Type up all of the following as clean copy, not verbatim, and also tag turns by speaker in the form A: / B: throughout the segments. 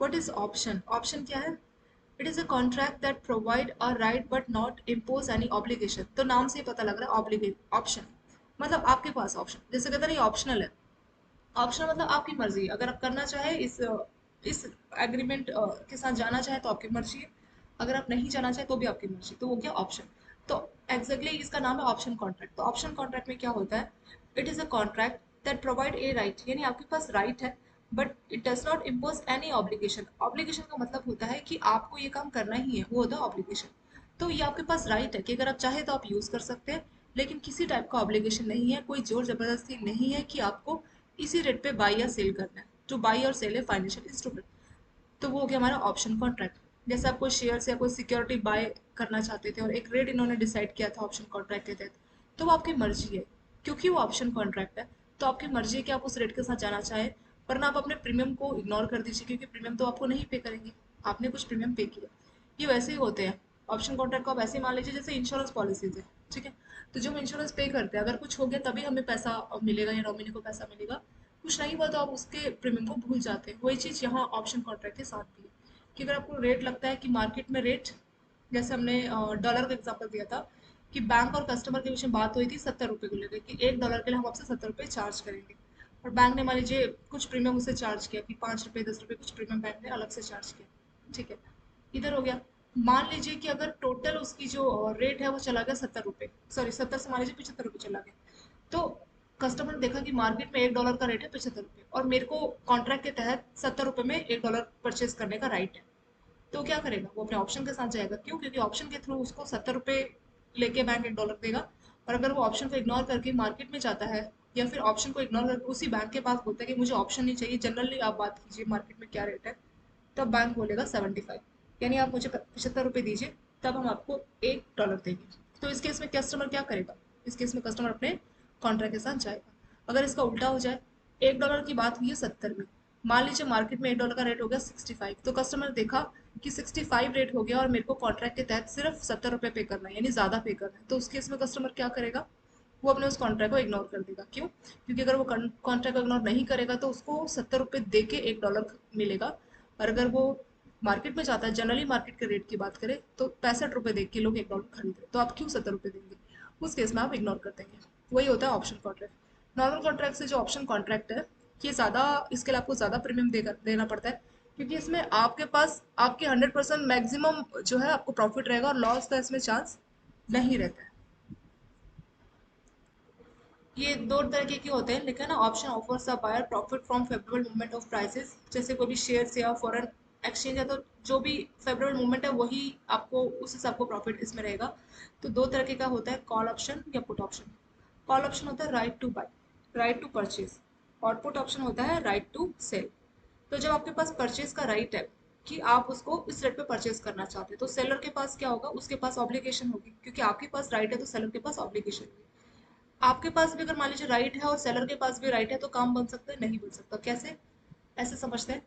A: What is option? Option क्या है? It is a contract that provide a right but not impose any obligation. तो नाम से ही पता लग रहा है ऑब्लिगेट ऑप्शन मतलब आपके पास ऑप्शन, जैसे कहते हैं ये ऑप्शनल है। ऑप्शनल मतलब आपकी मर्जी, अगर आप करना चाहे इस एग्रीमेंट के साथ जाना चाहे तो आपकी मर्जी है, अगर आप नहीं जाना चाहे तो भी आपकी मर्जी, तो वो क्या ऑप्शन। तो एग्जैक्टली इसका नाम है ऑप्शन कॉन्ट्रैक्ट। तो ऑप्शन कॉन्ट्रैक्ट में क्या होता है? It is a contract that provide a right, यानी आपके पास राइट है but it does not impose any obligation. Obligation का मतलब होता है कि आपको ये काम करना ही है, वो होता है ऑब्लिगेशन। तो ये आपके पास राइट है कि अगर आप चाहे तो आप यूज कर सकते हैं, लेकिन किसी टाइप का ऑब्लिगेशन नहीं है, कोई जोर जबरदस्ती नहीं है कि आपको इसी रेट पे बाई या सेल करना है। टू बाई और सेल है फाइनेंशियल इंस्ट्रूमेंट। तो वो हो गया हमारा ऑप्शन कॉन्ट्रैक्ट। जैसे आप कोई शेयर या कोई सिक्योरिटी बाय करना चाहते थे और एक रेट इन्होंने डिसाइड किया था ऑप्शन कॉन्ट्रैक्ट के तहत, तो वो आपकी मर्जी है। क्योंकि वो ऑप्शन कॉन्ट्रैक्ट है तो आपकी मर्जी है कि आप उस रेट के साथ जाना चाहें, वरना आप अपने प्रीमियम को इग्नोर कर दीजिए, क्योंकि प्रीमियम तो आपको नहीं पे करेंगे, आपने कुछ प्रीमियम पे किया। ये वैसे ही होते हैं। ऑप्शन कॉन्ट्रैक्ट को आप ऐसे ही मान लीजिए जैसे इंश्योरेंस पॉलिसीज है। ठीक है, तो जो हम इंश्योरेंस पे करते हैं, अगर कुछ हो गया तभी हमें पैसा मिलेगा या नॉमिनी को पैसा मिलेगा, कुछ नहीं हुआ तो आप उसके प्रीमियम को भूल जाते हैं। वही चीज़ यहाँ ऑप्शन कॉन्ट्रैक्ट के साथ भी है कि अगर आपको रेट लगता है कि मार्केट में रेट, जैसे हमने डॉलर का एग्जांपल दिया था कि बैंक और कस्टमर के बीच में बात हुई थी 70 रुपये को लेकर कि 1 डॉलर के लिए हम आपसे 70 रुपये चार्ज करेंगे, और बैंक ने मान लीजिए कुछ प्रीमियम उसे चार्ज किया कि 5 रुपये 10 रुपये कुछ प्रीमियम बैंक ने अलग से चार्ज किया। ठीक है, इधर हो गया। मान लीजिए कि अगर टोटल उसकी जो रेट है वो चला गया 70 रुपये, सॉरी 70 से मान लीजिए 75 रुपये चला गया। तो कस्टमर ने देखा कि मार्केट में 1 डॉलर का रेट है 75 रुपये और मेरे को कॉन्ट्रैक्ट के तहत 70 रुपये में 1 डॉलर परचेज करने का राइट है। तो क्या करेगा? वो अपने ऑप्शन के साथ जाएगा। क्यों? क्योंकि ऑप्शन के थ्रू उसको 70 रुपये लेके बैंक 1 डॉलर देगा। और अगर वो ऑप्शन को इग्नोर करके मार्केट में जाता है या फिर ऑप्शन को इग्नोर करके उसी बैंक के पास बोलता है कि मुझे ऑप्शन नहीं चाहिए, जनरली आप बात कीजिए मार्केट में क्या रेट है, तब बैंक बोलेगा 75, यानी आप मुझे 75 रुपये दीजिए, तब हम आपको 1 डॉलर देंगे। तो इस केस में कस्टमर क्या करेगा? इस केस में कस्टमर अपने कॉन्ट्रैक्ट के साथ जाएगा। अगर इसका उल्टा हो जाए, 1 डॉलर की बात हुई है 70 में, मान लीजिए मार्केट में 1 डॉलर का रेट हो गया 65, तो कस्टमर ने देखा कि 65 रेट हो गया और मेरे को कॉन्ट्रैक्ट के तहत सिर्फ 70 रुपये पे करना है, यानी ज़्यादा पे करना है, तो उस केस में कस्टमर क्या करेगा? वो अपने उस कॉन्ट्रैक्ट को इग्नोर कर देगा। क्यों? क्योंकि अगर वो कॉन्ट्रैक्ट को इग्नोर नहीं करेगा तो उसको 70 रुपये दे के 1 डॉलर मिलेगा। और अगर वो मार्केट में जाता है, जनरली मार्केट के रेट की बात करें तो 65 रुपये देख के लोग 1 डॉलर खरीद रहे, तो आप क्यों 70 रुपये देंगे? उस केस में आप इग्नोर कर देंगे। वही होता है ऑप्शन कॉन्ट्रैक्ट। नॉर्मल कॉन्ट्रैक्ट से जो ऑप्शन कॉन्ट्रैक्ट है, ये ज़्यादा, इसके लिए आपको ज़्यादा प्रीमियम देना पड़ता है, क्योंकि इसमें आपके पास आपके 100% मैक्सिमम जो है आपको प्रॉफिट रहेगा और लॉस का इसमें चांस नहीं रहता है। ये दो तरीके के होते हैं, लेकिन ना option offers a buyer profit from favourable movement of prices, जैसे कोई भी शेयर्स या फॉरेन एक्सचेंज है तो जो भी फेवरेबल मूवमेंट है वही आपको, उस हिसाब को प्रॉफिट इसमें रहेगा। तो दो तरीके का होता है, कॉल ऑप्शन या पुट ऑप्शन। कॉल ऑप्शन होता है right to buy, right to purchase, और पुट ऑप्शन होता है राइट टू सेल। तो जब आपके पास परचेज का राइट है कि आप उसको इस रेट पे परचेज करना चाहते हैं, तो सेलर के पास क्या होगा? उसके पास ऑब्लिगेशन होगी, क्योंकि आपके पास राइट है तो सेलर के पास ऑब्लिगेशन होगी। आपके पास भी अगर मान लीजिए राइट है और सेलर के पास भी राइट है, तो काम बन सकता है? नहीं बन सकता। कैसे? ऐसे समझते हैं,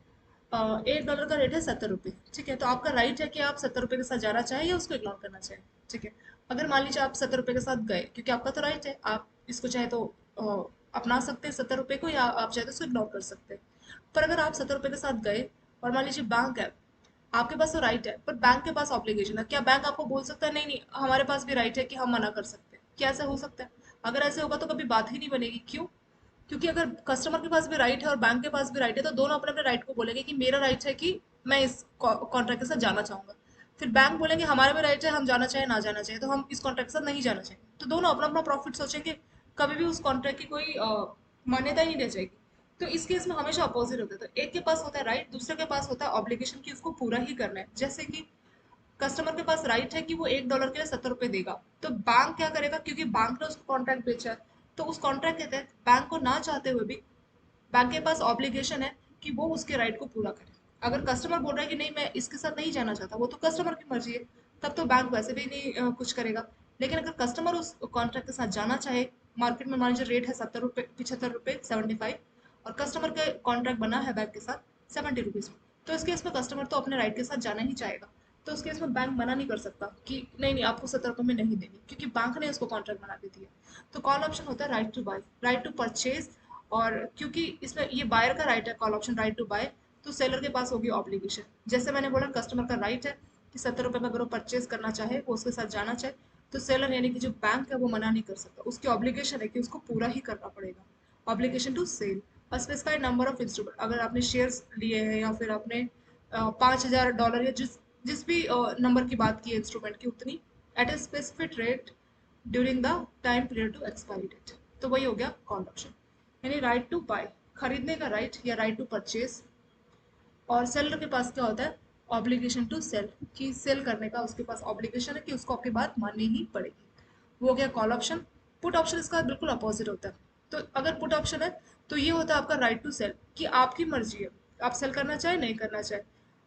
A: 1 डॉलर का रेट है 70 रुपये, ठीक है, तो आपका राइट है कि आप 70 रुपये के साथ जाना चाहें या उसको इग्नोर करना चाहें। ठीक है, अगर मान लीजिए आप 70 रुपये के साथ गए, क्योंकि आपका तो राइट है, आप इसको चाहे तो अपना सकते हैं 70 रुपये को, या आप चाहे तो उसको इग्नोर कर सकते हैं। पर अगर आप 70 रुपये के साथ गए और मान लीजिए बैंक है, आपके पास तो राइट है पर बैंक के पास ऑब्लिगेशन है, क्या बैंक आपको बोल सकता है नहीं नहीं हमारे पास भी राइट है कि हम मना कर सकते हैं? क्या ऐसा हो सकता है? अगर ऐसे होगा तो कभी बात ही नहीं बनेगी। क्यों? क्योंकि अगर कस्टमर के पास भी राइट है और बैंक के पास भी राइट है, तो दोनों अपने अपने राइट को बोलेंगे कि मेरा राइट है कि मैं इस कॉन्ट्रैक्ट के साथ जाना चाहूंगा। फिर बैंक बोलेंगे हमारा भी राइट है, हम जाना चाहे ना जाना चाहे, तो हम इस कॉन्ट्रैक्ट के साथ नहीं जाना चाहेंगे, तो दोनों अपना अपना प्रॉफिट सोचेंगे। कभी भी उस कॉन्ट्रैक्ट की कोई मान्यता ही नहीं रह जाएगी। तो इस केस में हमेशा अपोजिट होता है, तो एक के पास होता है राइट, दूसरे के पास होता है ऑब्लिगेशन कि उसको पूरा ही करना है। जैसे कि कस्टमर के पास राइट है कि वो 1 डॉलर के लिए 70 रुपये देगा, तो बैंक क्या करेगा? क्योंकि बैंक ने उसको कॉन्ट्रैक्ट बेचा है, तो उस कॉन्ट्रैक्ट के तहत बैंक को ना चाहते हुए भी बैंक के पास ऑब्लिगेशन है कि वो उसके राइट को पूरा करे। अगर कस्टमर बोल रहा है कि नहीं मैं इसके साथ नहीं जाना चाहता, वो तो कस्टमर की मर्जी है, तब तो बैंक वैसे भी नहीं कुछ करेगा। लेकिन अगर कस्टमर उस कॉन्ट्रैक्ट के साथ जाना चाहे, मार्केट में मान लीजिए रेट है 70 रुपये 75 रुपये 75, और कस्टमर का कॉन्ट्रैक्ट बना है बैंक के साथ 70 रुपीज़ में, तो इस केस में कस्टमर तो अपने राइट के साथ जाना ही चाहेगा। तो उस केस में बैंक मना नहीं कर सकता कि नहीं नहीं आपको 70 रुपये में नहीं देंगे, क्योंकि बैंक ने उसको कॉन्ट्रैक्ट बना के दिया। तो कॉल ऑप्शन होता है right to buy, right to purchase. और क्योंकि इसमें ये बायर का राइट है, call option right to buy, तो सेलर के पास होगी ऑब्लिगेशन। जैसे मैंने बोला कस्टमर का राइट है कि 70 रुपये में अगर वो परचेज करना चाहे, वो उसके साथ जाना चाहे, तो सेलर यानी कि जो बैंक है वो मना नहीं कर सकता, उसकी ऑब्लिगेशन है कि उसको पूरा ही करना पड़ेगा। Obligation to sell specified number of instrument, अगर आपने शेयर्स लिए हैं या फिर आपने $5,000 या जिस जिस भी नंबर की बात की है इंस्ट्रूमेंट की, उतनी at a specific rate during the time period to expiry date. तो वही हो गया कॉल ऑप्शन। यानी राइट टू बाय, खरीदने का राइट या राइट टू परचेज। और सेलर के पास क्या होता है, ऑब्लिगेशन टू सेल, कि सेल करने का उसके पास ऑब्लिगेशन है कि उसको आपकी बात माननी ही पड़ेगी। वो हो गया कॉल ऑप्शन। पुट ऑप्शन इसका बिल्कुल अपोजिट होता है। तो अगर पुट ऑप्शन है तो ये होता है आपका राइट टू सेल, कि आपकी मर्जी है, आप सेल करना चाहे नहीं करना चाहे,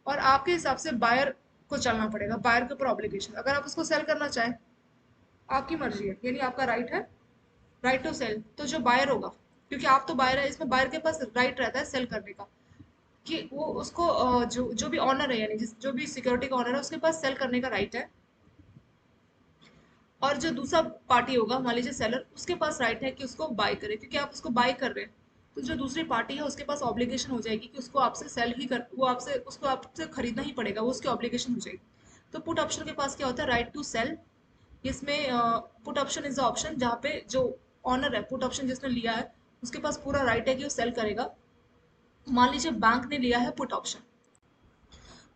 A: और आपके हिसाब से बायर को चलना पड़ेगा, बायर के ऊपर ऑब्लिगेशन। अगर आप उसको सेल करना चाहे, आपकी मर्जी है, यानी आपका राइट है, राइट टू सेल। तो जो बायर होगा, क्योंकि आप तो बायर है, इसमें बायर के पास राइट रहता है सेल करने का, कि वो उसको जो जो भी ऑनर है, यानी जिस जो भी सिक्योरिटी का ऑनर है, उसके पास सेल करने का राइट है। और जो दूसरा पार्टी होगा, मान लीजिए सेलर, उसके पास राइट है कि उसको बाय करे, क्योंकि आप उसको बाय कर रहे हैं। तो जो दूसरी पार्टी है उसके पास ऑब्लिगेशन हो जाएगी कि उसको आपसे सेल ही कर, वो आपसे उसको आपसे खरीदना ही पड़ेगा, वो उसकी ऑब्लिगेशन हो जाएगी। तो पुट ऑप्शन के पास क्या होता है, राइट टू सेल। इसमें put option is the option जहाँ पे जो ऑनर है, पुट ऑप्शन जिसने लिया है, उसके पास पूरा राइट है कि वो सेल करेगा। मान लीजिए बैंक ने लिया है पुट ऑप्शन,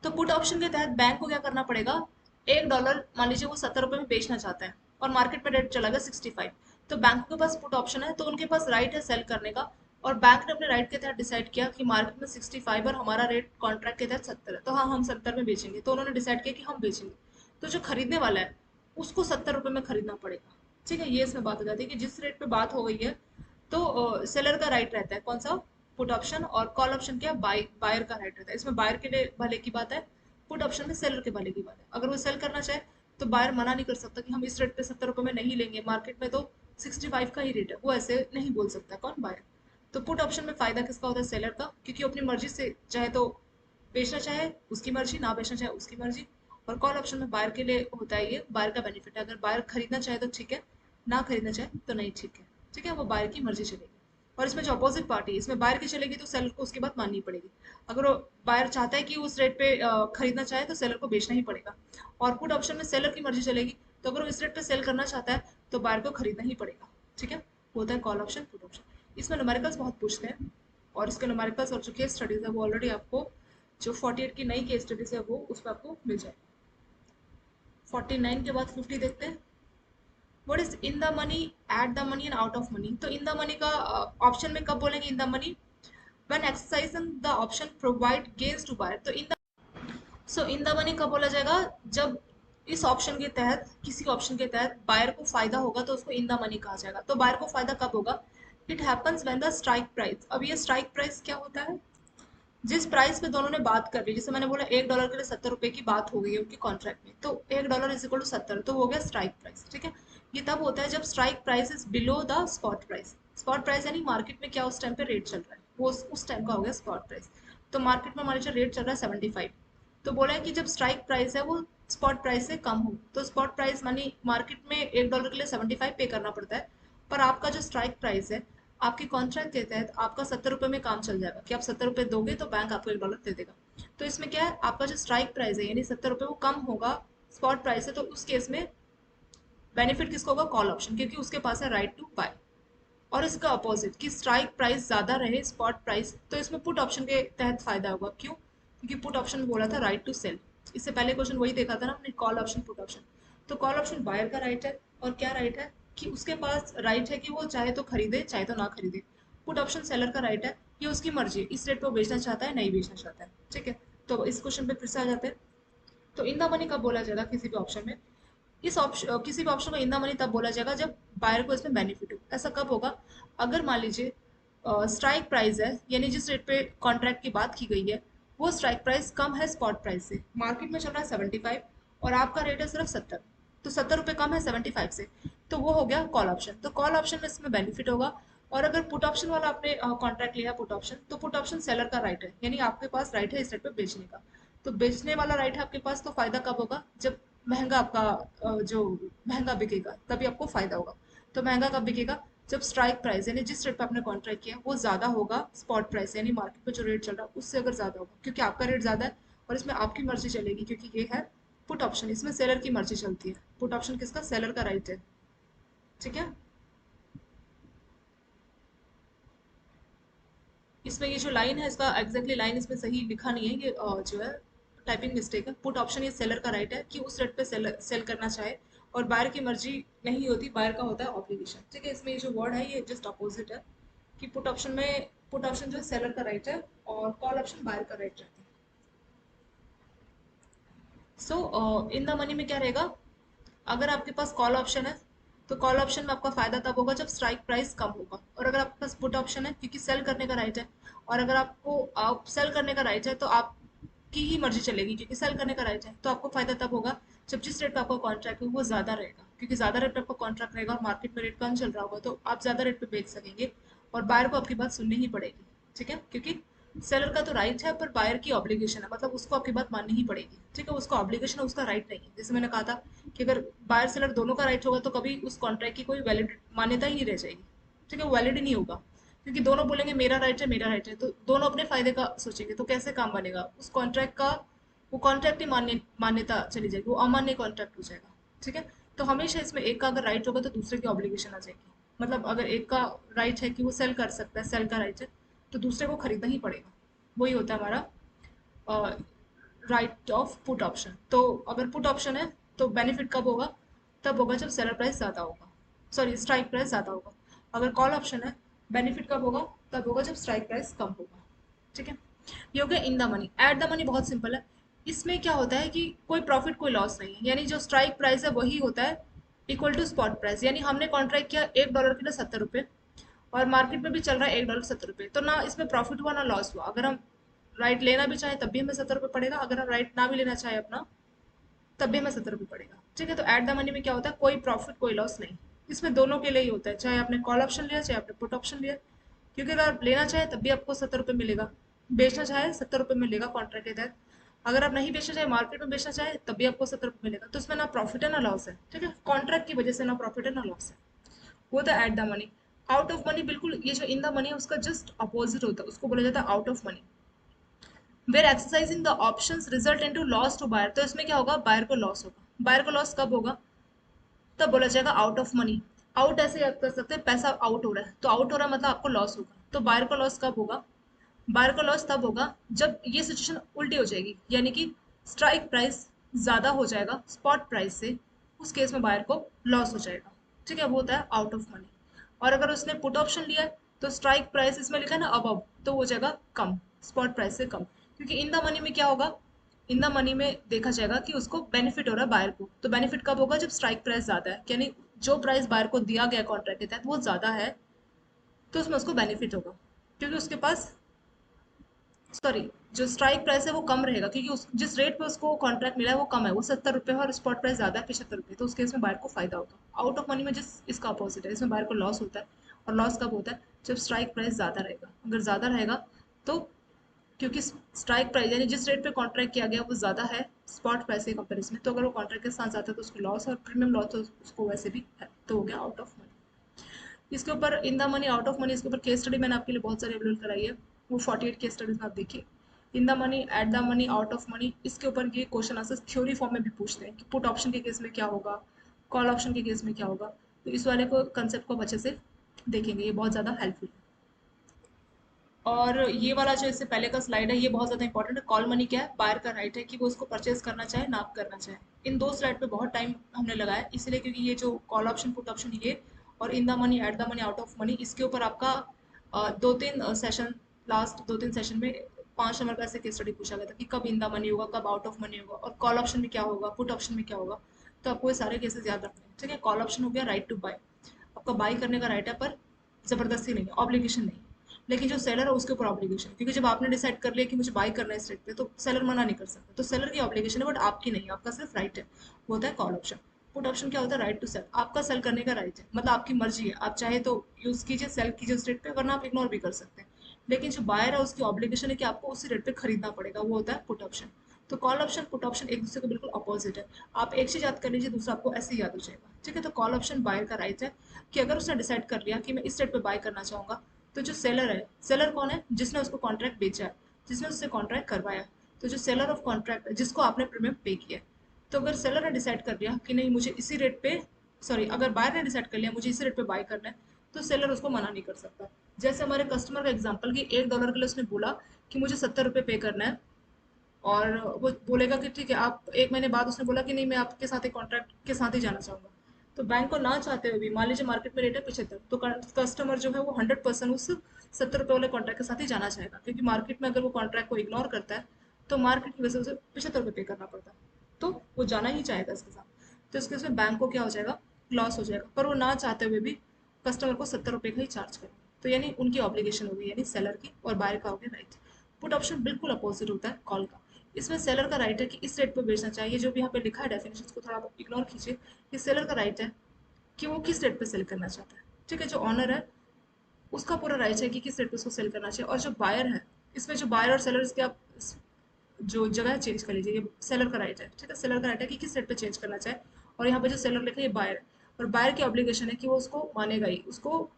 A: तो पुट ऑप्शन के तहत बैंक को क्या करना पड़ेगा, $1 मान लीजिए वो 70 रुपये में बेचना चाहता है और मार्केट में रेट चला गया 65, तो बैंक के पास पुट ऑप्शन है, तो उनके पास राइट है सेल करने का। और बैंक ने अपने राइट के तहत डिसाइड किया कि मार्केट में 65 और हमारा रेट कॉन्ट्रैक्ट के तहत 70 है, तो हाँ हम 70 में बेचेंगे। तो उन्होंने डिसाइड किया कि हम बेचेंगे। तो जो खरीदने वाला है उसको 70 रुपये में खरीदना पड़ेगा। ठीक है, ये इसमें बात हो जाती है कि जिस रेट पे बात हो गई है, तो सेलर का राइट रहता है कौन सा, पुट ऑप्शन। और कॉल ऑप्शन क्या, बायर का राइट रहता है। इसमें बायर के लिए भले की बात है, पुट ऑप्शन में सेलर के भले की बात है। अगर वो सेल करना चाहे तो बायर मना नहीं कर सकता कि हम इस रेट पे 70 रुपये में नहीं लेंगे, मार्केट में तो 65 का ही रेट है, वो ऐसे नहीं बोल सकता कौन, बायर। तो पुट ऑप्शन में फायदा किसका होता है, सेलर का, क्योंकि वो अपनी मर्जी से चाहे तो बेचना चाहे उसकी मर्जी, ना बेचना चाहे उसकी मर्जी। और कॉल ऑप्शन में बायर के लिए होता है, ये बायर का बेनिफिट है, अगर बायर खरीदना चाहे तो ठीक है, ना खरीदना चाहे तो नहीं, ठीक है। ठीक है, वो बायर की मर्जी चलेगी। और इसमें जो अपोजिट पार्टी है, इसमें बायर की चलेगी तो सेलर को उसकी बात माननी पड़ेगी। अगर वो बायर चाहता है कि उस रेट पे खरीदना चाहे तो सेलर को बेचना ही पड़ेगा। और पुट ऑप्शन में सेलर की मर्जी चलेगी, तो अगर वो इस रेट पे सेल करना चाहता है तो बायर को खरीदना ही पड़ेगा। ठीक है, वो होता है कॉल ऑप्शन, पुट ऑप्शन। इसमें न्यूमेरिकल्स बहुत पूछते हैं, और इसके न्यूमेरिकल्स और जो केस स्टडीज है वो ऑलरेडी आपको, जो 48 की नई केस स्टडीज है वो उस पर आपको मिल जाएगी। 49 के बाद 50 देखते हैं। What is in the money, at the money and out of money. तो इन द मनी का ऑप्शन में कब बोलेंगे in the money, when exercising the option provide gains to buyer. तो इन द मनी कब बोला जाएगा, जब इस ऑप्शन के तहत, किसी ऑप्शन के तहत बायर को फायदा होगा तो उसको इन द मनी कहा जाएगा। तो बायर को फायदा कब होगा, it happens when the strike price. अब ये स्ट्राइक प्राइस क्या होता है, जिस प्राइस पे दोनों ने बात कर ली, जैसे मैंने बोला $1 के लिए 70 रुपए की बात हो गई है उनकी कॉन्ट्रैक्ट में, तो $1 इज इक्वल टू 70, तो हो गया स्ट्राइक प्राइस। ठीक है, ये तब होता है जब strike price is below the spot price. Spot price यानी मार्केट में क्या उस टाइम पे रेट चल रहा है, वो उस टाइम का हो गया स्पॉट प्राइस। तो मार्केट में मान लीजिए रेट चल रहा है 75, तो बोला है कि जब स्ट्राइक प्राइस है वो स्पॉट प्राइस से कम हो, तो स्पॉट प्राइस मानी मार्केट में $1 के लिए 75 पे करना पड़ता है, पर आपका जो स्ट्राइक प्राइस है आपके कॉन्ट्रैक्ट के तहत आपका 70 रुपये में काम चल जाएगा, कि आप 70 रुपये दोगे तो बैंक आपको $1 दे देगा। तो इसमें क्या है, आपका जो स्ट्राइक प्राइस है यानी 70 रुपये वो कम होगा, स्पॉट प्राइस है, तो उस केस में बेनिफिट किसको होगा, कॉल ऑप्शन, क्योंकि उसके पास है राइट टू बाय। और इसका अपोजिट कि स्ट्राइक प्राइस ज्यादा रहे स्पॉट प्राइस, तो इसमें पुट ऑप्शन के तहत फायदा होगा। क्यों, क्योंकि पुट ऑप्शन में बोला था राइट टू सेल। इससे पहले क्वेश्चन वही देखा था ना हमने, कॉल ऑप्शन पुट ऑप्शन। तो कॉल ऑप्शन बायर का राइट है, और क्या राइट है कि उसके पास राइट है कि वो चाहे तो खरीदे चाहे तो ना खरीदे। पुट ऑप्शन सेलर का राइट है, ये उसकी मर्जी है, इस रेट पर बेचना चाहता है नहीं बेचना चाहता है। ठीक है, तो इस क्वेश्चन पे फिर से आ जाते हैं। तो इन द मनी कब बोला जाएगा किसी भी ऑप्शन में, इस ऑप्शन किसी भी ऑप्शन में इन द मनी तब बोला जाएगा जब बायर को इसमें बेनिफिट हो। ऐसा कब होगा, अगर मान लीजिए स्ट्राइक प्राइस है, यानी जिस रेट पे कॉन्ट्रैक्ट की बात की गई है वो स्ट्राइक प्राइस कम है स्पॉट प्राइस से, मार्केट में चल रहा है 75 और आपका रेट है सिर्फ 70, तो 70 रुपये कम है 75 से, तो वो हो गया कॉल ऑप्शन। तो कॉल ऑप्शन में इसमें बेनिफिट होगा। और अगर पुट ऑप्शन वाला आपने कॉन्ट्रैक्ट लिया पुट ऑप्शन, तो पुट ऑप्शन सेलर का राइट है, यानी आपके पास राइट है इस रेट पे बेचने का। तो बेचने वाला राइट है आपके पास, तो फायदा कब होगा, जब महंगा आपका जो महंगा बिकेगा तभी आपको फायदा होगा। तो महंगा कब बिकेगा, जब स्ट्राइक प्राइस यानी जिस रेट पे आपने कॉन्ट्रैक्ट किया वो ज्यादा होगा स्पॉट प्राइस यानी मार्केट पे जो रेट चल रहा है उससे अगर ज्यादा होगा, क्योंकि आपका रेट ज्यादा है और इसमें आपकी मर्जी चलेगी, क्योंकि ये है पुट ऑप्शन, इसमें सेलर की मर्जी चलती है। पुट ऑप्शन किसका? सेलर का राइट है। ठीक है, इसमें ये जो लाइन है इसका एग्जैक्टली लाइन इसमें सही लिखा नहीं है, ये जो है टाइपिंग मिस्टेक है। पुट ऑप्शन ये सेलर का राइट है कि उस रेट पे सेल करना चाहे, और बायर की मर्जी नहीं होती, बायर का होता है ऑब्लिगेशन। ठीक है, इसमें ये जो वर्ड है ये जस्ट अपोजिट है कि पुट ऑप्शन में पुट ऑप्शन जो है सेलर का राइट है और कॉल ऑप्शन बायर का राइट रहता है। सो इन द मनी में क्या रहेगा? अगर आपके पास कॉल ऑप्शन है तो कॉल ऑप्शन में आपका फायदा तब होगा जब स्ट्राइक प्राइस कम होगा, और अगर आपके पास पुट ऑप्शन है क्योंकि सेल करने का राइट है, और अगर आपको आप सेल करने का राइट है तो आपकी ही मर्जी चलेगी, क्योंकि सेल करने का राइट है तो आपको फायदा तब होगा जब जिस रेट पे आपका कॉन्ट्रैक्ट है वो ज्यादा रहेगा, क्योंकि ज्यादा रेट पे आपका कॉन्ट्रैक्ट रहेगा और मार्केट में रेट कम चल रहा होगा तो आप ज्यादा रेट पे बेच सकेंगे और बायर को आपकी बात सुननी ही पड़ेगी। ठीक है, क्योंकि सेलर का तो राइट है पर बायर की ऑब्लिगेशन है, मतलब उसको आपकी बात माननी ही पड़ेगी। ठीक है, उसका ऑब्लिगेशन है, उसका राइट नहीं है। जैसे मैंने कहा था कि अगर बायर सेलर दोनों का राइट होगा तो कभी उस कॉन्ट्रैक्ट की कोई वैलिड मान्यता ही नहीं रह जाएगी। ठीक है, वो वैलिड ही नहीं होगा, क्योंकि दोनों बोलेंगे मेरा राइट है मेरा राइट है, तो दोनों अपने फायदे का सोचेंगे तो कैसे काम बनेगा उस कॉन्ट्रैक्ट का? वो कॉन्ट्रैक्ट की मान्यता चली जाएगी, वो अमान्य कॉन्ट्रैक्ट हो जाएगा। ठीक है, तो हमेशा इसमें एक का अगर राइट होगा तो दूसरे की ऑब्लिगेशन आ जाएगी। मतलब अगर एक का राइट है कि वो सेल कर सकता है, सेल का राइट है, तो दूसरे को खरीदना ही पड़ेगा। वही होता है हमारा राइट ऑफ पुट ऑप्शन। तो अगर पुट ऑप्शन है तो बेनिफिट कब होगा? तब होगा जब सेलर प्राइस ज़्यादा होगा, सॉरी स्ट्राइक प्राइस ज़्यादा होगा। अगर कॉल ऑप्शन है बेनिफिट कब होगा? तब होगा जब स्ट्राइक प्राइस कम होगा। ठीक है, ये हो गया इन the money. At the money बहुत सिंपल है, इसमें क्या होता है कि कोई प्रॉफिट कोई लॉस नहीं है, यानी जो स्ट्राइक प्राइस है वही होता है इक्वल टू स्पॉट प्राइस। यानी हमने कॉन्ट्रैक्ट किया $1 के लिए 70 रुपये, और मार्केट में भी चल रहा है $1 70 रुपये, तो ना इसमें प्रॉफिट हुआ ना लॉस हुआ। अगर हम राइट लेना भी चाहे तब भी हमें 70 रुपये पड़ेगा, अगर हम राइट ना भी लेना चाहे अपना तब भी हमें 70 रुपये पड़ेगा। ठीक है, तो एट द मनी में क्या होता है? कोई प्रॉफिट कोई लॉस नहीं। इसमें दोनों के लिए ही होता है, चाहे आपने कॉल ऑप्शन लिया चाहे आपने पुट ऑप्शन लिया, क्योंकि अगर आप लेना चाहे तब भी आपको 70 रुपये मिलेगा, बेचना चाहे 70 रुपये मिलेगा कॉन्ट्रैक्ट के तहत। अगर आप नहीं बेचना चाहे, मार्केट में बेचना चाहे तब भी आपको 70 रुपये मिलेगा, तो इसमें ना प्रॉफिट है ना लॉस है। ठीक है, कॉन्ट्रैक्ट की वजह से ना प्रॉफिट है ना लॉस है। वो था eight the money. Out of money बिल्कुल ये जो इन द मनी है उसका जस्ट अपोजिट होता है, उसको बोला जाता है out of money. Where exercising the options result into loss to buyer, तो इसमें क्या होगा? बायर को लॉस होगा। बायर को लॉस कब होगा? तब बोला जाएगा आउट ऑफ मनी। आउट ऐसे याद कर सकते हैं, पैसा आउट हो रहा है तो आउट हो रहा है मतलब आपको लॉस होगा, तो बायर को लॉस कब होगा? बायर को लॉस तब होगा जब ये सिचुएशन उल्टी हो जाएगी, यानी कि स्ट्राइक प्राइस ज्यादा हो जाएगा स्पॉट प्राइस से, उस केस में बायर को लॉस हो जाएगा। ठीक है, वो होता है आउट ऑफ मनी। और अगर उसने पुट ऑप्शन लिया है तो स्ट्राइक प्राइस इसमें लिखा है ना अबव, तो वो जाएगा कम, स्पॉट प्राइस से कम। क्योंकि इन द मनी में क्या होगा? इन द मनी में देखा जाएगा कि उसको बेनिफिट हो रहा है बायर को, तो बेनिफिट कब होगा? जब स्ट्राइक प्राइस ज्यादा है, यानी जो प्राइस बायर को दिया गया कॉन्ट्रैक्ट के तहत वो ज्यादा है, तो उसमें उसको बेनिफिट होगा, क्योंकि उसके पास सॉरी जो स्ट्राइक प्राइस है वो कम रहेगा, क्योंकि उस जिस रेट पे उसको कॉन्ट्रैक्ट मिला है वो कम है, वो 70 रुपये है और स्पॉट प्राइस ज्यादा है 75 रुपये, तो उस केस में बायर को फायदा होगा। आउट ऑफ मनी में जिस इसका अपोजिट है, इसमें बायर को लॉस होता है। और लॉस कब होता है? जब स्ट्राइक प्राइस ज्यादा रहेगा। अगर ज्यादा रहेगा तो, क्योंकि स्ट्राइक प्राइस यानी जिस रेट पे कॉन्ट्रैक्ट किया गया वो ज्यादा है स्पॉट प्राइस के कंपेरिजन में, तो अगर वो कॉन्ट्रैक्ट के साथ जाता है तो उसको लॉस, और प्रीमियम लॉस तो उसको वैसे भी है, तो हो गया आउट ऑफ मनी। इसके ऊपर इन the money out of money, इसके ऊपर केस स्टडी मैंने आपके लिए बहुत सारी अवेलेबल कराई है, वो 48 केस स्टडीज में आप देखिए। इन the money, at the money, out of money, इसके ऊपर ये क्वेश्चन आंसर थ्योरी फॉर्म में भी पूछते हैं कि पुट ऑप्शन के केस में क्या होगा, कॉल ऑप्शन के केस में क्या होगा, तो इस वाले को कंसेप्ट को अच्छे से देखेंगे, ये बहुत ज़्यादा हेल्पफुल है। और ये वाला जो इससे पहले का स्लाइड है ये बहुत ज़्यादा इंपॉर्टेंट है। कॉल मनी क्या है? बायर का राइट है कि वो उसको परचेज करना चाहे ना करना चाहे। इन दो स्लाइड पे बहुत टाइम हमने लगाया इसलिए, क्योंकि ये जो कॉल ऑप्शन पुट ऑप्शन ये और इन the money, at the money, out of money, इसके ऊपर आपका 2-3 सेशन, लास्ट 2-3 सेशन में 5 नंबर का ऐसे केस स्टडी पूछा गया था कि कब इन द मनी होगा, कब आउट ऑफ मनी होगा, और कॉल ऑप्शन में क्या होगा, पुट ऑप्शन में क्या होगा। तो आपको ये सारे केसेस याद रखने हैं। ठीक है, कॉल ऑप्शन हो गया राइट टू बाय, आपका बाई करने का राइट है पर जबरदस्ती नहीं है, ऑब्लिगेशन नहीं। लेकिन जो सेलर है उसके ऊपर ऑब्लिगेशन, क्योंकि जब आपने डिसाइड कर लिया कि मुझे बाई करना है इस रेट पे तो सेलर मना नहीं कर सकता, तो सेलर की ऑब्लिगेशन है बट आपकी नहीं, आपका सिर्फ राइट है, वो होता है कॉल ऑप्शन। पुट ऑप्शन क्या होता है? राइट टू सेल, आपका सेल करने का राइट है, मतलब आपकी मर्जी है, आप चाहे तो यूज कीजिए, सेल कीजिए उस रेट पे, वरना आप इग्नोर भी कर सकते हैं। लेकिन जो बायर है उसकी ऑब्लिगेशन है कि आपको उसी रेट पे खरीदना पड़ेगा, वो होता है पुट ऑप्शन। तो कॉल ऑप्शन पुट ऑप्शन एक दूसरे को बिल्कुल अपोजिट है। आप एक चीज याद कर लीजिए, दूसरा आपको ऐसे ही याद हो जाएगा। ठीक है, तो कॉल ऑप्शन बायर का राइट है कि अगर उसने डिसाइड कर लिया कि मैं इस रेट पे बाय करना चाहूंगा, तो जो सेलर है, सेलर कौन है, जिसने उसको कॉन्ट्रैक्ट बेचा है, जिसने उससे कॉन्ट्रैक्ट करवाया, तो जो सेलर ऑफ कॉन्ट्रैक्ट है जिसको आपने प्रीमियम पे किया है, तो अगर सेलर ने डिसाइड कर लिया कि नहीं मुझे इसी रेट पे, सॉरी अगर बायर ने डिसाइड कर लिया मुझे इसी रेट पे बाय करना है, तो सेलर उसको मना नहीं कर सकता। जैसे हमारे कस्टमर का एग्जांपल कि $1 के लिए उसने बोला कि मुझे 70 रुपये पे करना है, और वो बोलेगा कि ठीक है, आप एक महीने बाद उसने बोला कि नहीं मैं आपके साथ एक कॉन्ट्रैक्ट के साथ ही जाना चाहूंगा, तो बैंक को ना चाहते हुए भी मान लीजिए मार्केट में रेट है 75, तो कस्टमर जो है वो 100% उस 70 रुपये वाले कॉन्ट्रैक्ट के साथ ही जाना चाहेगा, क्योंकि मार्केट में अगर वो कॉन्ट्रैक्ट को इग्नोर करता है तो मार्केट की वजह से उसे 75 रुपये पे करना पड़ता है, तो वो जाना ही चाहेगा इसके साथ। तो इसके उसमें बैंक को क्या हो जाएगा, लॉस हो जाएगा, पर वो ना चाहते हुए भी कस्टमर को 70 रुपये का ही चार्ज करेंगे, तो यानी उनकी ऑब्लिगेशन होगी, यानी सेलर की, और बायर का हो गया राइट। पुट ऑप्शन बिल्कुल अपोजिट होता है कॉल का। इसमें सेलर का राइट है कि इस रेट पर बेचना चाहिए, जो भी यहाँ पे लिखा है डेफिनेशन को थोड़ा आप इग्नोर कीजिए, कि सेलर का राइट है कि वो किस रेट पे सेल करना चाहता है। ठीक है, जो ऑनर है उसका पूरा राइट है कि किस रेट पे उसको सेल करना चाहिए, और जो बायर है, इसमें जो बायर और सेलर, इसके आप जो जगह चेंज कर लीजिए, ये सेलर का राइट है। ठीक है, सेलर का राइट है कि किस रेट पे चेंज करना चाहे, और यहाँ पे जो सेलर लिखा है ये बायर है, और बायर की ऑब्लिगेशन है कि वो उसको मानेगा ही, उसको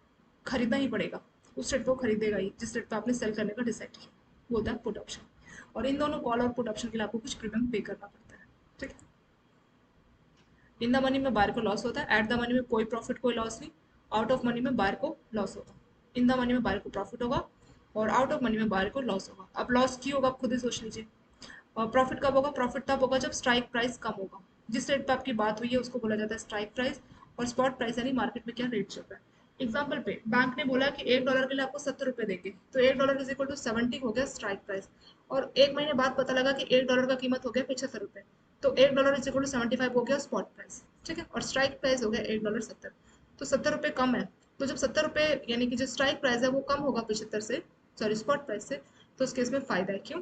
A: खरीदना ही पड़ेगा, उस रेट पे वो खरीदेगा ही जिस रेट पे आपने सेल करने का डिसाइड किया, वो होता है पुट ऑप्शन। और इन दोनों कॉल और पुट ऑप्शन के लिए आपको कुछ प्रीमियम पे करना पड़ता है। ठीक है, इन द मनी में बायर को लॉस होता है, एट द मनी में कोई प्रॉफिट कोई लॉस नहीं, आउट ऑफ मनी में बायर को लॉस होगा। इन द मनी में बायर को प्रॉफिट होगा, और आउट ऑफ मनी में बायर को लॉस होगा। अब लॉस क्यों होगा आप खुद ही सोच लीजिए। और प्रॉफिट कब होगा, प्रॉफिट तब होगा जब स्ट्राइक प्राइस कम होगा, जिस रेट पे आपकी बात हुई है उसको बोला जाता है स्ट्राइक प्राइस, और स्पॉट प्राइस यानी मार्केट में क्या रेट चल रहा है। एग्जाम्पल पे बैंक ने बोला कि $1 के लिए आपको 70 रुपये देंगे, तो $1 इज इक्वल टू 70 हो गया स्ट्राइक प्राइस, और एक महीने बाद पता लगा कि $1 का कीमत हो गया 75 रुपये, तो $1 इज इक्वल टू 75 हो गया स्पॉट प्राइस। ठीक है, और स्ट्राइक प्राइस हो गया $1.70, तो 70 रुपये कम है, तो जब 70 रुपये यानी कि जो स्ट्राइक प्राइस है वो कम होगा 75 से, सॉरी स्पॉट प्राइस से, तो उस केस में फायदा है। क्यों,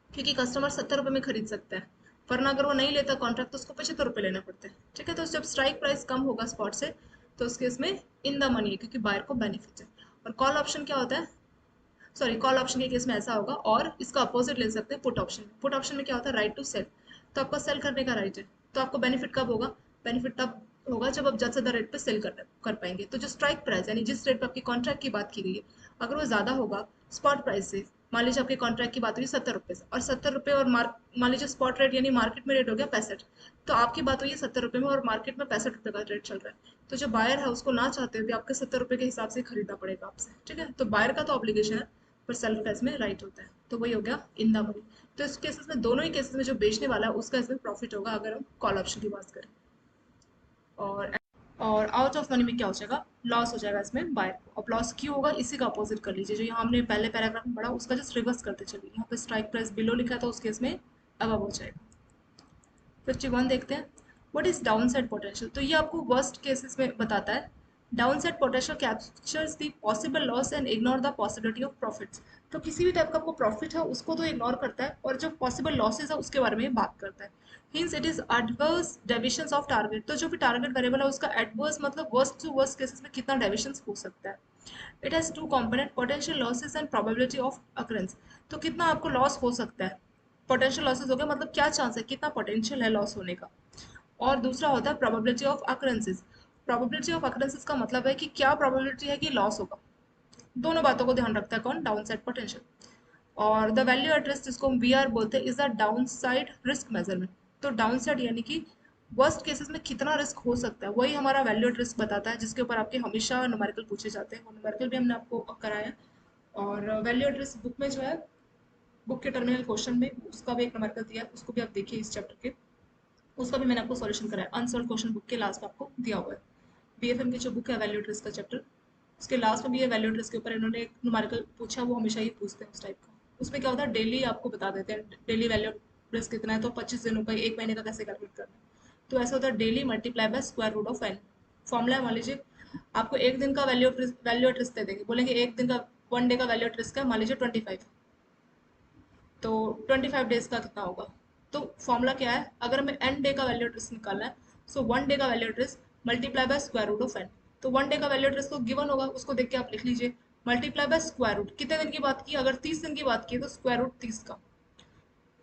A: क्योंकि कस्टमर 70 रुपये में खरीद सकता है, वरना अगर वो नहीं लेता कॉन्ट्रैक्ट तो उसको 75 रुपये लेना पड़ता है। ठीक है, तो जब स्ट्राइक प्राइस कम होगा स्पॉट से, तो उस केस में इन द मनी है, क्योंकि बायर को बेनिफिट है। और कॉल ऑप्शन क्या होता है, सॉरी कॉल ऑप्शन के केस में ऐसा होगा, और इसका अपोजिट ले सकते हैं पुट ऑप्शन में। पुट ऑप्शन में क्या होता है, राइट टू सेल, तो आपका सेल करने का राइट है, तो आपको बेनिफिट कब होगा, बेनिफिट तब होगा जब आप ज़्यादा से ज़्यादा रेट पे सेल कर पाएंगे। तो जो स्ट्राइक प्राइस यानी जिस रेट पे आपकी कॉन्ट्रैक्ट की बात की गई है, अगर वो ज़्यादा होगा स्पॉट प्राइस से, मान लीजिए आपके कॉन्ट्रैक्ट की बात हुई 70 रुपये से, और 70 रुपये और मान लीजिए स्पॉट रेट यानी मार्केट में रेट हो गया 65, तो आपकी बात हुई है 70 रुपये में और मार्केट में 65 रुपये का रेट चल रहा है, तो जो बायर है उसको ना चाहते हुए भी आपके 70 रुपये के हिसाब से खरीदना पड़ेगा आपसे। ठीक है, तो बायर का तो ऑब्लिगेशन है, पर सेलर का इसमें राइट होता है, तो वही हो गया इन द मनी। तो इस केसेस में, दोनों ही केसेस में जो बेचने वाला है उसका इसमें प्रॉफिट होगा, अगर हम कॉल ऑप्शन की बात करें। और आउट ऑफ मनी में क्या हो जाएगा, लॉस हो जाएगा इसमें बायर को। अब लॉस क्यों होगा, इसी का अपोजिट कर लीजिए, जो यहाँ हमने पहले पैराग्राफ में पढ़ा उसका जस्ट रिवर्स करते चलिए। यहाँ पे स्ट्राइक प्राइस बिलो लिखा है तो उस केस में अब हो जाएगा। 51 देखते हैं, what is down side potential, तो ये आपको वर्स्ट केसेस में बताता है। Down side potential captures the possible loss and ignore the possibility of profits, तो किसी भी टाइप का आपको प्रॉफिट है उसको तो इग्नोर करता है, और जो पॉसिबल लॉसेज है उसके बारे में बात करता है। Hints it is adverse deviations of target, तो जो भी टारगेट वेरिएबल है उसका एडवर्स मतलब वर्स्ट टू वर्स्ट केसेस में कितना डेविएशंस हो सकता है। It has two component, potential losses and probability of occurrence, तो कितना आपको लॉस हो सकता है, पोटेंशियल लॉसेस हो गया मतलब क्या चांस है, कितना पोटेंशियल है लॉस होने का। और दूसरा होता है probability of occurrences, probability of occurrences का मतलब है कि क्या प्रोबेबिलिटी है कि लॉस होगा। दोनों बातों को ध्यान रखता है कौन, डाउन साइड पोटेंशियल। और द वैल्यू एट रिस्क जिसको हम वी आर बोलते हैं, is the down side risk measurement, तो डाउन साइड यानी कि वर्स्ट केसेस में कितना रिस्क हो सकता है, वही हमारा वैल्यू एट रिस्क बताता है, जिसके ऊपर आपके हमेशा न्यूमेरिकल पूछे जाते हैं, वो न्यूमेरिकल भी हमने आपको कराया है। और वैल्यू एट रिस्क बुक में जो है, बुक के टर्मिनल क्वेश्चन में उसका भी एक न्यूमेरिकल दिया है, उसको भी आप देखिए इस चैप्टर के, उसका भी मैंने आपको सॉल्यूशन कराया, अनसॉल्व क्वेश्चन बुक के लास्ट में आपको दिया हुआ है। बीएफएम की जो बुक है वैल्यू ट्रिस का चैप्टर, उसके लास्ट में भी ये वैल्यू ट्रिस के ऊपर इन्होंने एक न्यूमेरिकल पूछा, वो हमेशा ही पूछते हैं उस टाइप का। उसमें क्या होता है, डेली आपको बता देते हैं डेली वैल्यू ट्रिस कितना है, तो 25 दिनों का, एक महीने का कैसे कैलकुलेट करना है, तो ऐसा होता है daily multiply by square root of N. Formula है, मान लीजिए आपको एक दिन का वैल्यू ट्रिस दे देंगे, बोलेंगे एक दिन का, 1 डे का वैल्यू ट्रिस का मान लीजिए 25, तो 25 डेज का कितना होगा। तो फॉर्मूला क्या है, अगर हमें एन डे का वैल्यू एड्रेस निकालना है, सो 1 डे का value at risk multiply by square root of N. तो 1 डे का वैल्यू एड्रेस तो गिवन होगा, उसको देख के आप लिख लीजिए, मल्टीप्लाई बाय स्क्वायर रूट, कितने दिन की बात की, अगर 30 दिन की बात की तो स्क्वायर रूट 30 का,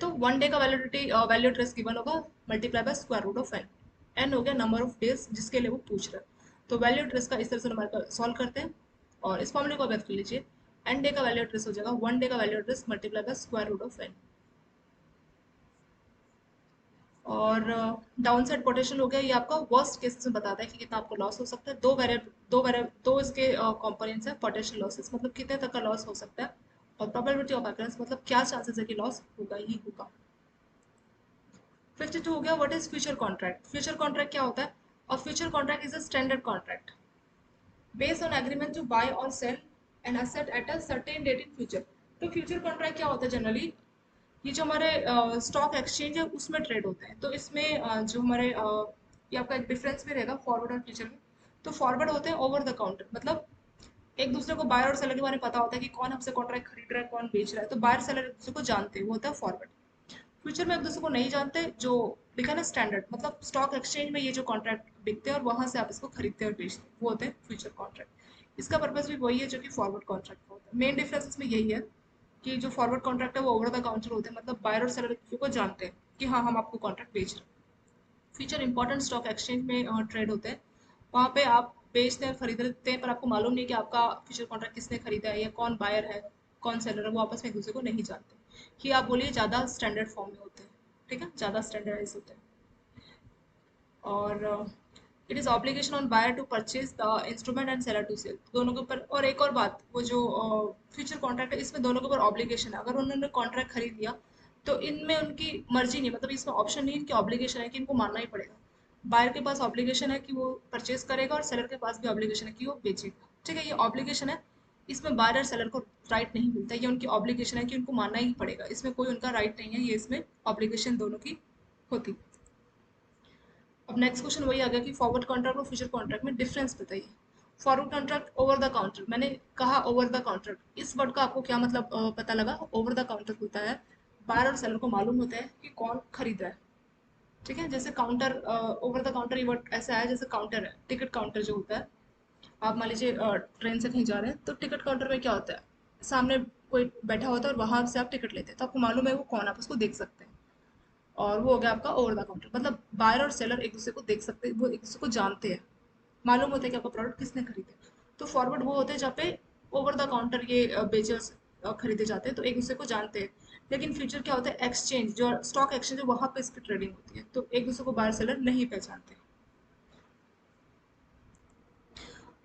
A: तो 1 डे का वैल्यू एड्रेस गिवन होगा multiply by square root of N. N हो गया नंबर ऑफ डेज जिसके लिए वो पूछ रहा है। तो वैल्यू एट रिस्क का इस तरह से नंबर का सॉल्व करते हैं और इस फॉर्मूले को आप याद कर लीजिए। एन डे का वैल्यू एट रिस्क हो जाएगा 1 डे का value at risk multiply by square root of N. और डाउन साइड पोटेंशियल हो गया, ये आपका वर्स्ट केसेस में बताता है कि कितना आपको लॉस हो सकता है। दो इसके कंपोनेंट्स है पोटेंशियल लॉसेस, मतलब कितने तक का लॉस हो सकता है, और प्रोबेबिलिटी ऑफ अकरेंस मतलब क्या चांसेस है कि लॉस होगा ही होगा। 52 हो गया what is future contract. Future contract क्या होता है? और future contract is a standard contract based on agreement to buy or sell an asset at a certain date in future. तो फ्यूचर कॉन्ट्रैक्ट क्या होता है जनरली, ये जो हमारे स्टॉक एक्सचेंज है उसमें ट्रेड होते हैं। तो इसमें जो हमारे ये आपका एक डिफरेंस भी रहेगा फॉरवर्ड और फ्यूचर में। तो फॉरवर्ड होते हैं ओवर द काउंटर, मतलब एक दूसरे को बायर और सेलर के बारे में पता होता है कि कौन हमसे कॉन्ट्रैक्ट खरीद रहा है कौन बेच रहा है, तो बायर सेलर एक दूसरे को जानते हैं, वो होता है फॉरवर्ड। फ्यूचर में एक दूसरे को नहीं जानते, जो लिखा है ना स्टैंडर्ड, मतलब स्टॉक एक्सचेंज में ये जो कॉन्ट्रैक्ट बिकते हैं और वहां से आप इसको खरीदते हैं और बेचते हैं, वो होते हैं फ्यूचर कॉन्ट्रैक्ट। इसका पर्पज भी वही है जो कि फॉरवर्ड कॉन्ट्रैक्ट का होता है। मेन डिफरेंस इसमें यही है कि जो फॉरवर्ड कॉन्ट्रैक्ट है वो ओवर द काउंटर होते हैं, मतलब बायर और सेलर एक दूसरे को जानते हैं कि हाँ हम आपको कॉन्ट्रैक्ट बेच रहे हैं। फ्यूचर इंपॉर्टेंट स्टॉक एक्सचेंज में ट्रेड होते हैं, वहाँ पे आप बेचते हैं खरीदते हैं, पर आपको मालूम नहीं कि आपका फ्यूचर कॉन्ट्रैक्ट किसने खरीदा है या कौन बायर है कौन सेलर है, वो आपस में एक दूसरे को नहीं जानते। कि आप बोलिए ज़्यादा स्टैंडर्ड फॉर्म में होते हैं, ठीक है, ज़्यादा स्टैंडर्डाइज होते हैं। और it is obligation on buyer to purchase the instrument and seller to sell, दोनों के ऊपर। और एक और बात, वो जो फ्यूचर कॉन्ट्रैक्ट है इसमें दोनों के ऊपर ऑब्लिगेशन है। अगर उन्होंने कॉन्ट्रैक्ट खरीद लिया तो इनमें उनकी मर्जी नहीं, मतलब इसमें ऑप्शन नहीं, इनकी ऑब्लिगेशन है कि इनको मानना ही पड़ेगा। बायर के पास ऑब्लिगेशन है कि वो परचेज करेगा और सेलर के पास भी ऑब्लिगेशन है कि वो बेचेगा, ठीक है, ये ऑब्लिगेशन है। इसमें बायर और सेलर को राइट नहीं मिलता, ये उनकी ऑब्लिगेशन है कि उनको मानना ही पड़ेगा, इसमें कोई उनका राइट नहीं है, ये इसमें ऑब्लिगेशन दोनों की होती। अब नेक्स्ट क्वेश्चन वही आ गया कि फॉरवर्ड कॉन्ट्रैक्ट और फ्यूचर कॉन्ट्रैक्ट में डिफरेंस बताइए। Forward contract over the counter, मैंने कहा ओवर द काउंटर, इस वर्ड का आपको क्या मतलब पता लगा? ओवर द काउंटर होता है बायर और सेलर को मालूम होता है कि कौन खरीद रहा है, ठीक है। जैसे काउंटर, ओवर द काउंटर ये वर्ड ऐसा है जैसे काउंटर है, टिकट काउंटर जो होता है। आप मान लीजिए ट्रेन से कहीं जा रहे हैं तो टिकट काउंटर में क्या होता है, सामने कोई बैठा होता है और वहां से आप टिकट लेते हैं, तो आपको मालूम है वो कौन, आप उसको देख सकते हैं। और वो हो गया आपका ओवर द काउंटर, मतलब बायर और सेलर एक दूसरे को देख सकते हैं, वो एक दूसरे को जानते हैं, मालूम होता है कि आपका प्रोडक्ट किसने खरीदे। तो फॉरवर्ड वो होते हैं जहाँ पे ओवर द काउंटर ये बेचर्स खरीदे जाते हैं, तो एक दूसरे को जानते हैं। लेकिन फ्यूचर क्या होता है, एक्सचेंज जो स्टॉक एक्सचेंज है वहाँ पे इसकी ट्रेडिंग होती है, तो एक दूसरे को बायर सेलर नहीं पहचानते।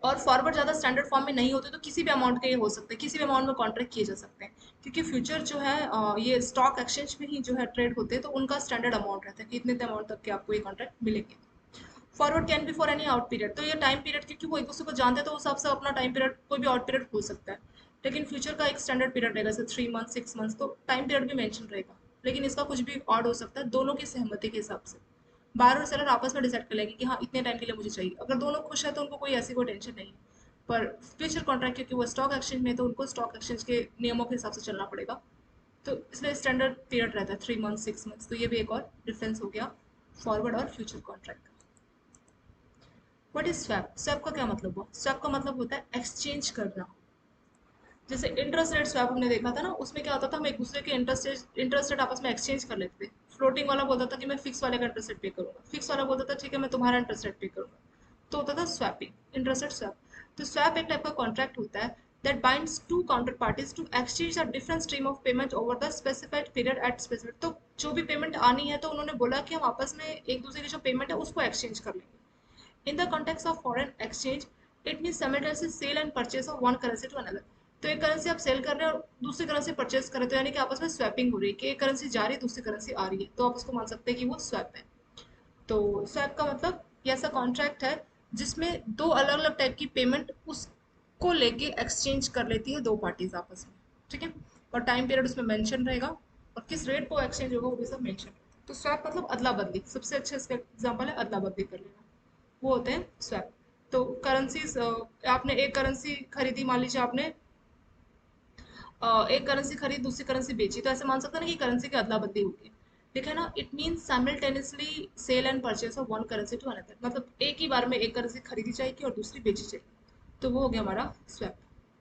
A: और फॉरवर्ड ज़्यादा स्टैंडर्ड फॉर्म में नहीं होते, तो किसी भी अमाउंट के ये हो सकते हैं, किसी भी अमाउंट में कॉन्ट्रैक्ट किए जा सकते हैं। क्योंकि फ्यूचर जो है ये स्टॉक एक्सचेंज में ही जो है ट्रेड होते हैं, तो उनका स्टैंडर्ड अमाउंट रहता है कि इतने अमाउंट तक के आपको ये कॉन्ट्रैक्ट मिलेंगे। Forward can be for any out period, तो ये टाइम पीरियड क्योंकि वो एक दूसरे को जानते हैं तो उस हिसाब से अपना टाइम पीरियड कोई भी आउट पीरियड हो सकता है। लेकिन फ्यूचर का एक स्टैंडर्ड पीरियड रहेगा, जैसे 3 मंथ 6 मंथ, तो टाइम पीरियड भी मेंशन रहेगा। लेकिन इसका कुछ भी ऑड हो सकता है दोनों की सहमति के हिसाब से। बायर और सेलर आपस में डिसाइड कर लेंगे कि हाँ इतने टाइम के लिए मुझे चाहिए, अगर दोनों खुश है तो उनको कोई ऐसी कोई टेंशन नहीं है। पर फ्यूचर कॉन्ट्रैक्ट क्योंकि वो स्टॉक एक्सचेंज में है, तो उनको स्टॉक एक्सचेंज के नियमों के हिसाब से चलना पड़ेगा। तो इसलिए स्टैंडर्ड पीरियड रहता है 3 मंथ 6 मंथ, तो ये भी एक और डिफरेंस हो गया फॉरवर्ड और future contract. What is swap? Swap का क्या मतलब हुआ? स्वैप का मतलब होता है एक्सचेंज करना। जैसे इंटरेस्ट रेट स्वैप हमने देखा था ना, उसमें क्या होता था, हम एक दूसरे के इंटरेस्ट रेट आपस में एक्सचेंज कर लेते थे। फ्लोटिंग वाला बोलता था कि मैं फिक्स वाले का इंटरेस्ट रेट पे करूंगा, फिक्स वाला बोलता था ठीक है मैं तुम्हारा इंटरेस्ट रेट पे करूंगा, तो होता था स्वैपिंग, इंटरेस्ट रेट स्वैप। तो स्वैप एक टाइप का कॉन्ट्रैक्ट होता है that binds two counterparties to exchange a different stream of payment over the specified period at specific। तो जो भी पेमेंट आनी है तो उन्होंने बोला कि हम आपस में एक दूसरे की जो पेमेंट है उसको एक्सचेंज कर लेंगे। In the context of foreign exchange, it means simultaneous sale and purchase of one currency to another। तो एक करेंसी आप सेल कर रहे हैं और दूसरी करेंसी परचेज कर रहे हो, तो यानी कि आपस में स्वैपिंग हो रही है कि एक करेंसी जा रही है दूसरी करेंसी आ रही है, तो आप उसको मान सकते हैं कि वो स्वैप है। तो स्वैप का मतलब ये ऐसा कॉन्ट्रैक्ट है जिसमें दो अलग अलग टाइप की पेमेंट उसको लेके एक्सचेंज कर लेती है दो पार्टीज आपस में, ठीक है। और टाइम पीरियड उसमें मेंशन रहेगा और किस रेट को एक्सचेंज होगा वो भी सब मेंशन रहेगा। तो स्वैप मतलब अदला बदली, सबसे अच्छा इसका एग्जाम्पल है अदला बदली कर लेना, वो होते हैं स्वैप। तो करेंसीज, आपने एक करेंसी खरीदी, मान लीजिए आपने एक करेंसी खरीद दूसरी करेंसी बेची, तो ऐसे मान सकते हैं ना कि करेंसी की अदला बदली होगी, ठीक है ना। It means simultaneously sell and purchase of one currency to another, मतलब एक ही बार में एक करेंसी खरीदी जाएगी और दूसरी बेची जाएगी, तो वो हो गया हमारा स्वैप।